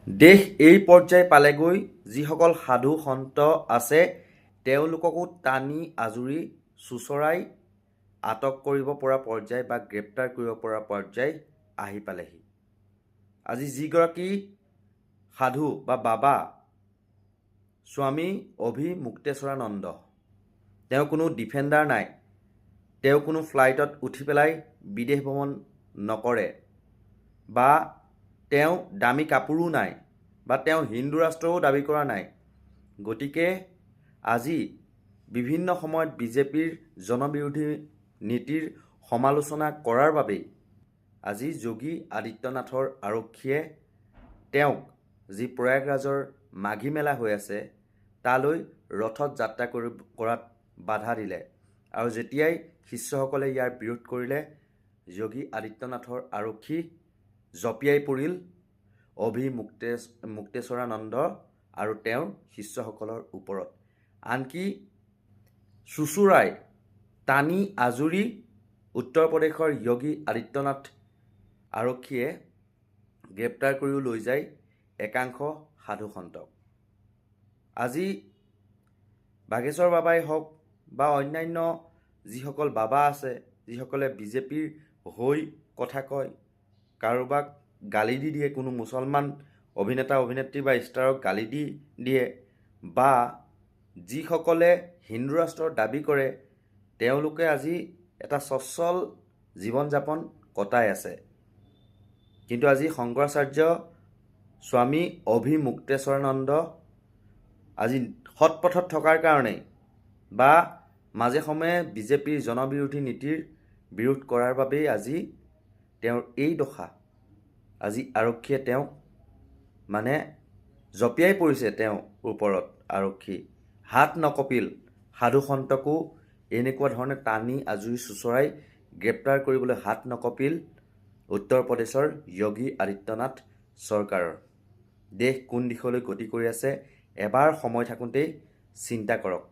দেশ এই পৰ্যায় পালেগৈ যিসকল সাধু সন্ত আছে তেওঁলোককো টানি আজুৰি চোঁচৰাই আটক কৰিব পৰা পৰ্যায় বা গ্ৰেপ্তাৰ কৰিব পৰা পৰ্যায় আহি পালেহি। আজি যিগৰাকী সাধু বা বাবা স্বামী অভিমুক্তেশ্বৰানন্দ, তেওঁ কোনো ডিফেণ্ডাৰ নাই, তেওঁ কোনো ফ্লাইটত উঠি পেলাই বিদেশ ভ্ৰমণ নকৰে, বা তেওঁ দামী কাপোৰো নাই, বা তেওঁ হিন্দু ৰাষ্ট্ৰও দাবী কৰা নাই। গতিকে আজি বিভিন্ন সময়ত বিজেপিৰ জনবিৰোধী নীতিৰ সমালোচনা কৰাৰ বাবেই আজি যোগী আদিত্যনাথৰ আৰক্ষীয়ে তেওঁক যি প্ৰয়াগৰাজৰ মাঘী মেলা হৈ আছে তালৈ ৰথত যাত্ৰা কৰাত বাধা দিলে, আৰু যেতিয়াই শিষ্যসকলে ইয়াৰ বিৰোধ কৰিলে যোগী আদিত্যনাথৰ আৰক্ষী জঁপিয়াই পৰিল অভিমুক্তেশ্বৰানন্দ আৰু তেওঁৰ শিষ্যসকলৰ ওপৰত। আনকি চোঁচৰাই টানি আজুৰি উত্তৰ প্ৰদেশৰ যোগী আদিত্যনাথ আৰক্ষীয়ে গ্ৰেপ্তাৰ কৰিও লৈ যায় একাংশ সাধু সন্তক। আজি বাঘেশ্বৰ বাবাই হওক বা অন্যান্য যিসকল বাবা আছে, যিসকলে বিজেপিৰ হৈ কথা কয়, কাৰোবাক গালি দি দিয়ে, কোনো মুছলমান অভিনেতা অভিনেত্ৰী বা ষ্টাৰক গালি দি দিয়ে, বা যিসকলে হিন্দু ৰাষ্ট্ৰৰ দাবী কৰে তেওঁলোকে আজি এটা সচ্ছল জীৱন যাপন কটাই আছে। কিন্তু আজি শংকৰাচাৰ্য স্বামী অভিমুক্তেশ্বৰানন্দ আজি সৎপথত থকাৰ কাৰণেই বা মাজে সময়ে বিজেপিৰ জনবিৰোধী নীতিৰ বিৰোধ কৰাৰ বাবেই আজি তেওঁৰ এই দশা। আজি আৰক্ষীয়ে তেওঁক জঁপিয়াই পৰিছে তেওঁৰ ওপৰত। আৰক্ষী হাত নকঁপিল, সাধু সন্তকো এনেকুৱা ধৰণে টানি আজুৰি চোঁচৰাই গ্ৰেপ্তাৰ কৰিবলৈ হাত নকঁপিল উত্তৰ প্ৰদেশৰ যোগী আদিত্যনাথ চৰকাৰৰ। দেশ কোন দিশলৈ গতি কৰি আছে এবাৰ সময় থাকোঁতেই চিন্তা কৰক।